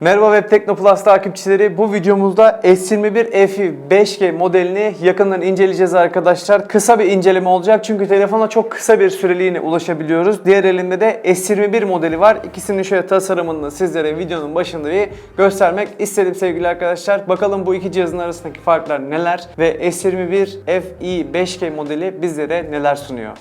Merhaba Web Teknoplus takipçileri. Bu videomuzda S21 FE 5G modelini yakından inceleyeceğiz arkadaşlar. Kısa bir inceleme olacak çünkü telefona çok kısa bir süreliğine ulaşabiliyoruz. Diğer elimde de S21 modeli var. İkisinin şöyle tasarımını sizlere videonun başında bir göstermek istedim sevgili arkadaşlar. Bakalım bu iki cihazın arasındaki farklar neler ve S21 FE 5G modeli bizlere neler sunuyor?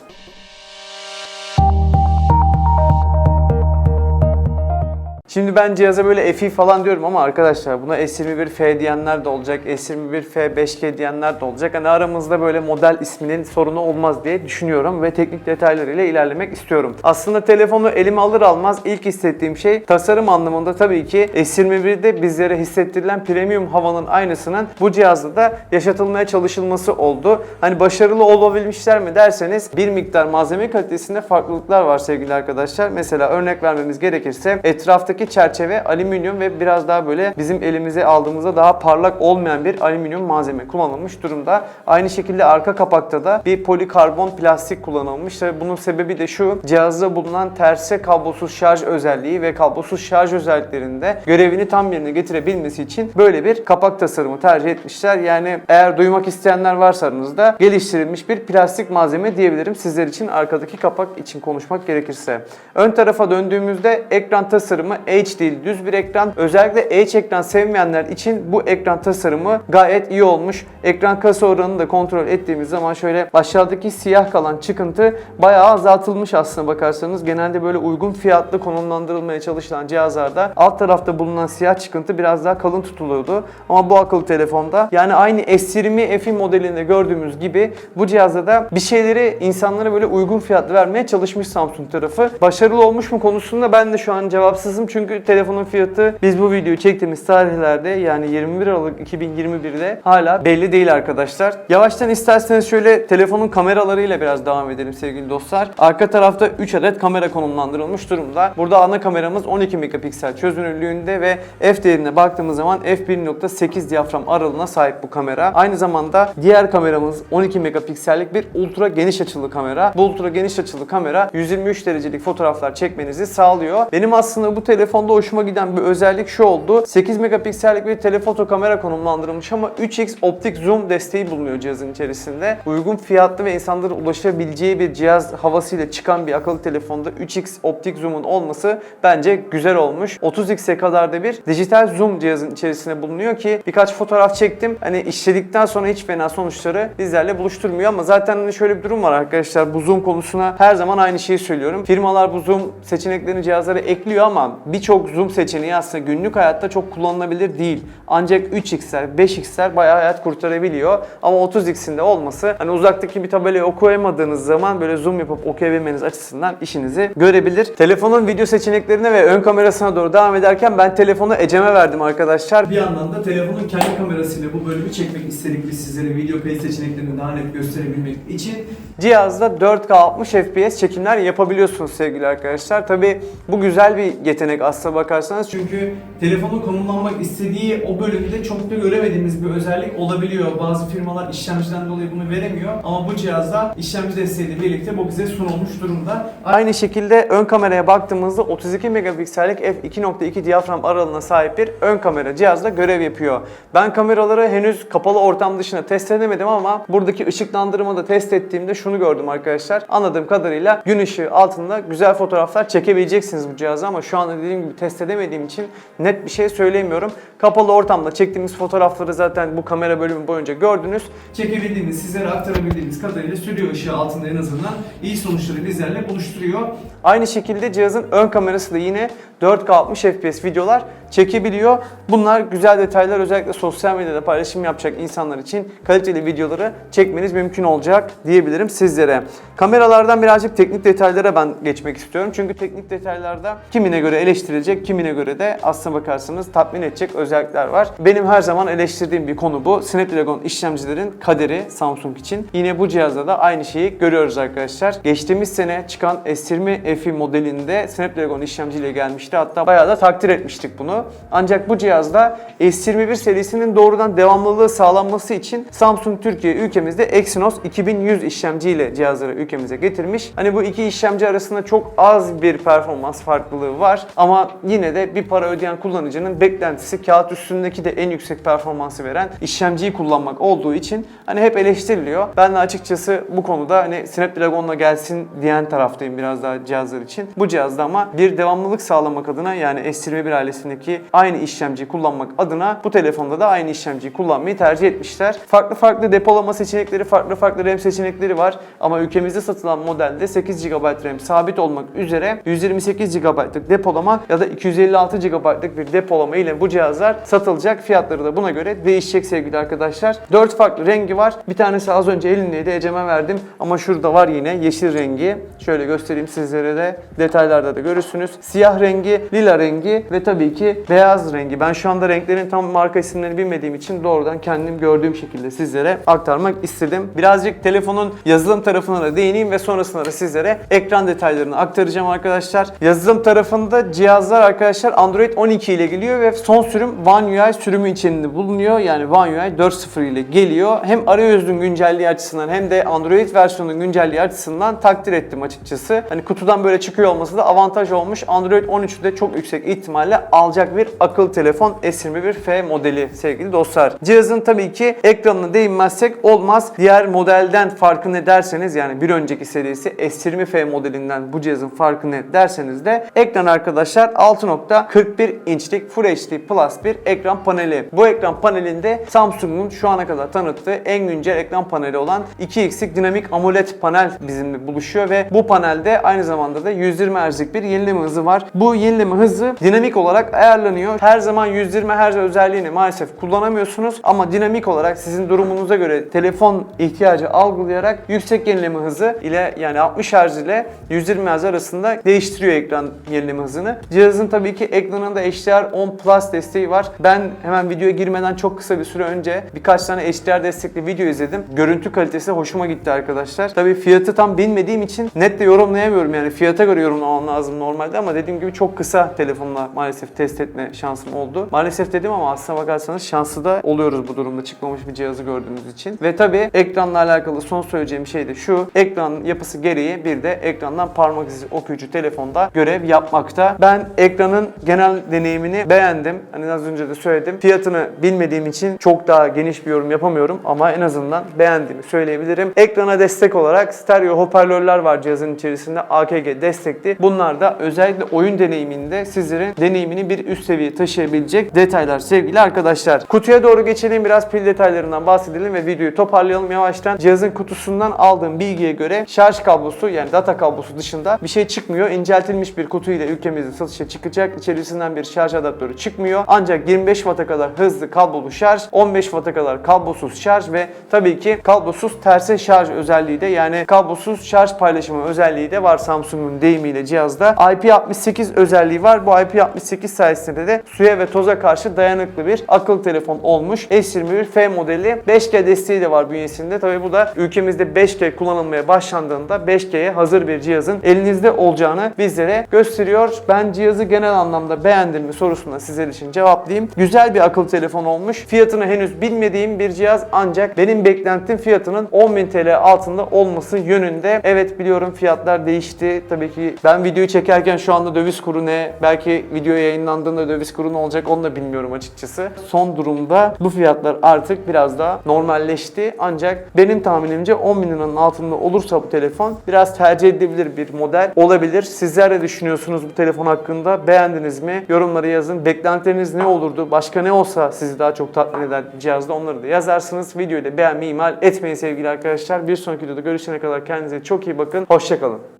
Şimdi ben cihaza böyle FE falan diyorum ama arkadaşlar buna S21F diyenler de olacak, S21F 5G diyenler de olacak. Hani aramızda böyle model isminin sorunu olmaz diye düşünüyorum ve teknik detaylarıyla ilerlemek istiyorum. Aslında telefonu elime alır almaz ilk hissettiğim şey tasarım anlamında tabii ki S21'de bizlere hissettirilen premium havanın aynısının bu cihazda da yaşatılmaya çalışılması oldu. Hani başarılı olabilmişler mi derseniz bir miktar malzeme kalitesinde farklılıklar var sevgili arkadaşlar. Mesela örnek vermemiz gerekirse etraftaki çerçeve alüminyum ve biraz daha böyle bizim elimize aldığımızda daha parlak olmayan bir alüminyum malzeme kullanılmış durumda. Aynı şekilde arka kapakta da bir polikarbon plastik kullanılmış. Tabii bunun sebebi de şu: cihazda bulunan terse kablosuz şarj özelliği ve kablosuz şarj özelliklerinde görevini tam yerine getirebilmesi için böyle bir kapak tasarımı tercih etmişler. Yani eğer duymak isteyenler varsa aranızda geliştirilmiş bir plastik malzeme diyebilirim sizler için, arkadaki kapak için konuşmak gerekirse. Ön tarafa döndüğümüzde ekran tasarımı H değil, düz bir ekran. Özellikle H ekran sevmeyenler için bu ekran tasarımı gayet iyi olmuş. Ekran kasa oranını da kontrol ettiğimiz zaman şöyle aşağıdaki siyah kalan çıkıntı bayağı azaltılmış aslına bakarsanız. Genelde böyle uygun fiyatlı konumlandırılmaya çalışılan cihazlarda alt tarafta bulunan siyah çıkıntı biraz daha kalın tutuluyordu. Ama bu akıllı telefonda, yani aynı S20 FE modelinde gördüğümüz gibi bu cihazda da bir şeyleri insanlara böyle uygun fiyatlı vermeye çalışmış Samsung tarafı. Başarılı olmuş mu konusunda ben de şu an cevapsızım. Çünkü telefonun fiyatı biz bu videoyu çektiğimiz tarihlerde, yani 21 Aralık 2021'de hala belli değil arkadaşlar. Yavaştan isterseniz şöyle telefonun kameralarıyla biraz devam edelim sevgili dostlar. Arka tarafta 3 adet kamera konumlandırılmış durumda. Burada ana kameramız 12 megapiksel çözünürlüğünde ve f değerine baktığımız zaman f1.8 diyafram aralığına sahip bu kamera. Aynı zamanda diğer kameramız 12 megapiksellik bir ultra geniş açılı kamera. Bu ultra geniş açılı kamera 123 derecelik fotoğraflar çekmenizi sağlıyor. Benim aslında bu telefonda hoşuma giden bir özellik şu oldu: 8 megapiksellik bir telefoto kamera konumlandırılmış ama 3x optik zoom desteği bulunuyor cihazın içerisinde. Uygun fiyatlı ve insanların ulaşabileceği bir cihaz havasıyla çıkan bir akıllı telefonda 3x optik zoom'un olması bence güzel olmuş. 30x'e kadar da bir dijital zoom cihazın içerisinde bulunuyor ki birkaç fotoğraf çektim. Hani işledikten sonra hiç fena sonuçları bizlerle buluşturmuyor ama zaten hani şöyle bir durum var arkadaşlar. Bu zoom konusuna her zaman aynı şeyi söylüyorum. Firmalar bu zoom seçeneklerini cihazlara ekliyor ama birçok zoom seçeneği aslında günlük hayatta çok kullanılabilir değil. Ancak 3x'ler, 5x'ler bayağı hayat kurtarabiliyor. Ama 30x'in de olması hani uzaktaki bir tabelayı okuyamadığınız zaman böyle zoom yapıp okuyabilmeniz açısından işinizi görebilir. Telefonun video seçeneklerine ve ön kamerasına doğru devam ederken ben telefonu Ecem'e verdim arkadaşlar. Bir yandan da telefonun kendi kamerasıyla bu bölümü çekmek istedik biz sizlere video kayıt seçeneklerini daha net gösterebilmek için. Cihazda 4K 60 FPS çekimler yapabiliyorsunuz sevgili arkadaşlar. Tabi bu güzel bir yetenek aslına bakarsanız, çünkü telefonun konumlanmak istediği o bölümde çok da göremediğimiz bir özellik olabiliyor. Bazı firmalar işlemciden dolayı bunu veremiyor ama bu cihazda işlemci desteğiyle birlikte bu bize sunulmuş durumda. Aynı şekilde ön kameraya baktığımızda 32 megapiksellik f2.2 diyafram aralığına sahip bir ön kamera cihazda görev yapıyor. Ben kameraları henüz kapalı ortam dışında test edemedim ama buradaki ışıklandırmayı da test ettiğimde şunu gördüm arkadaşlar. Anladığım kadarıyla gün ışığı altında güzel fotoğraflar çekebileceksiniz bu cihazda ama şu anda dediğim gibi test edemediğim için net bir şey söyleyemiyorum. Kapalı ortamda çektiğimiz fotoğrafları zaten bu kamera bölümü boyunca gördünüz. Çekebildiğimiz, sizlere aktarabildiğimiz kadarıyla stüdyo ışığı altında en azından iyi sonuçları bizlerle buluşturuyor. Aynı şekilde cihazın ön kamerası da yine 4K 60 FPS videolar çekebiliyor. Bunlar güzel detaylar, özellikle sosyal medyada paylaşım yapacak insanlar için kaliteli videoları çekmeniz mümkün olacak diyebilirim sizlere. Kameralardan birazcık teknik detaylara ben geçmek istiyorum. Çünkü teknik detaylarda kimine göre eleştirilecek, kimine göre de aslına bakarsanız tatmin edecek özellikler var. Benim her zaman eleştirdiğim bir konu bu. Snapdragon işlemcilerin kaderi Samsung için. Yine bu cihazda da aynı şeyi görüyoruz arkadaşlar. Geçtiğimiz sene çıkan S20 FE modelinde Snapdragon işlemciyle gelmişti. Hatta bayağı da takdir etmiştik bunu. Ancak bu cihazda S21 serisinin doğrudan devamlılığı sağlanması için Samsung Türkiye ülkemizde Exynos 2100 işlemciyle cihazları ülkemize getirmiş. Hani bu iki işlemci arasında çok az bir performans farklılığı var ama Ama yine de bir para ödeyen kullanıcının beklentisi kağıt üstündeki de en yüksek performansı veren işlemciyi kullanmak olduğu için hani hep eleştiriliyor. Ben de açıkçası bu konuda hani Snapdragon'la gelsin diyen taraftayım biraz daha cihazlar için. Bu cihazda ama bir devamlılık sağlamak adına, yani S21 ailesindeki aynı işlemciyi kullanmak adına bu telefonda da aynı işlemciyi kullanmayı tercih etmişler. Farklı depolama seçenekleri, farklı RAM seçenekleri var. Ama ülkemizde satılan modelde 8 GB RAM sabit olmak üzere 128 GB'lık depolama ya da 256 GB'lık bir depolama ile bu cihazlar satılacak. Fiyatları da buna göre değişecek sevgili arkadaşlar. 4 farklı rengi var. Bir tanesi az önce elimdeydi, Ecem'e verdim. Ama şurada var yine yeşil rengi. Şöyle göstereyim sizlere de. Detaylarda da görürsünüz. Siyah rengi, lila rengi ve tabii ki beyaz rengi. Ben şu anda renklerin tam marka isimlerini bilmediğim için doğrudan kendim gördüğüm şekilde sizlere aktarmak istedim. Birazcık telefonun yazılım tarafına da değineyim ve sonrasında da sizlere ekran detaylarını aktaracağım arkadaşlar. Yazılım tarafında cihazlar arkadaşlar Android 12 ile geliyor ve son sürüm One UI sürümü içinde bulunuyor. Yani One UI 4.0 ile geliyor. Hem arayüzün güncelliği açısından hem de Android versiyonunun güncelliği açısından takdir ettim açıkçası. Hani kutudan böyle çıkıyor olması da avantaj olmuş. Android 13'ü de çok yüksek ihtimalle alacak bir akıllı telefon S21F modeli sevgili dostlar. Cihazın tabii ki ekranına değinmezsek olmaz. Diğer modelden farkı ne derseniz, yani bir önceki serisi S20F modelinden bu cihazın farkı ne derseniz de ekran arkadaşlar 6.41 inçlik Full HD Plus bir ekran paneli. Bu ekran panelinde Samsung'un şu ana kadar tanıttığı en güncel ekran paneli olan 2x'lik dinamik AMOLED panel bizimle buluşuyor ve bu panelde aynı zamanda da 120 Hz'lik bir yenileme hızı var. Bu yenileme hızı dinamik olarak ayarlanıyor. Her zaman 120 Hz özelliğini maalesef kullanamıyorsunuz ama dinamik olarak sizin durumunuza göre telefon ihtiyacı algılayarak yüksek yenileme hızı ile, yani 60 Hz ile 120 Hz arasında değiştiriyor ekran yenileme hızını. Cihazın tabii ki ekranında HDR10 Plus desteği var. Ben hemen videoya girmeden çok kısa bir süre önce birkaç tane HDR destekli video izledim. Görüntü kalitesi hoşuma gitti arkadaşlar. Tabii fiyatı tam bilmediğim için net de yorumlayamıyorum, yani fiyata göre yorumlamam lazım normalde ama dediğim gibi çok kısa telefonla maalesef test etme şansım oldu. Maalesef dedim ama aslına bakarsanız şanslı da oluyoruz bu durumda, çıkmamış bir cihazı gördüğümüz için. Ve tabii ekranla alakalı son söyleyeceğim şey de şu: ekran yapısı gereği bir de ekrandan parmak izi okuyucu telefonda görev yapmakta. Ben ekranın genel deneyimini beğendim. Hani az önce de söyledim. Fiyatını bilmediğim için çok daha geniş bir yorum yapamıyorum ama en azından beğendiğimi söyleyebilirim. Ekrana destek olarak stereo hoparlörler var cihazın içerisinde, AKG destekli. Bunlar da özellikle oyun deneyiminde sizlerin deneyimini bir üst seviyeye taşıyabilecek detaylar sevgili arkadaşlar. Kutuya doğru geçelim, biraz pil detaylarından bahsedelim ve videoyu toparlayalım yavaştan. Cihazın kutusundan aldığım bilgiye göre şarj kablosu, yani data kablosu dışında bir şey çıkmıyor. İnceltilmiş bir kutuyla ülkemizde satışa çıkacak. İçerisinden bir şarj adaptörü çıkmıyor. Ancak 25 Watt'a kadar hızlı kablolu şarj, 15 Watt'a kadar kablosuz şarj ve tabii ki kablosuz terse şarj özelliği de, yani kablosuz şarj paylaşımı özelliği de var Samsung'un deyimiyle cihazda. IP68 özelliği var. Bu IP68 sayesinde de suya ve toza karşı dayanıklı bir akıllı telefon olmuş. S21F modeli 5G desteği de var bünyesinde. Tabii bu da ülkemizde 5G kullanılmaya başlandığında 5G'ye hazır bir cihazın elinizde olacağını bizlere gösteriyor. Ben cihazı genel anlamda beğendim mi sorusuna sizler için cevaplayayım. Güzel bir akıllı telefon olmuş. Fiyatını henüz bilmediğim bir cihaz ancak benim beklentim fiyatının 10.000 TL altında olması yönünde. Evet, biliyorum fiyatlar değişti. Tabii ki ben videoyu çekerken şu anda döviz kuru ne? Belki video yayınlandığında döviz kuru ne olacak onu da bilmiyorum açıkçası. Son durumda bu fiyatlar artık biraz daha normalleşti. Ancak benim tahminimce 10.000 liranın altında olursa bu telefon biraz tercih edilebilir bir model olabilir. Sizler de düşünüyorsunuz bu telefon hakkında? Beğendiniz mi? Yorumlara yazın. Beklentileriniz ne olurdu? Başka ne olsa sizi daha çok tatmin eder cihazda, onları da yazarsınız. Videoyu da beğenmeyi ihmal etmeyin sevgili arkadaşlar. Bir sonraki videoda görüşene kadar kendinize çok iyi bakın. Hoşça kalın.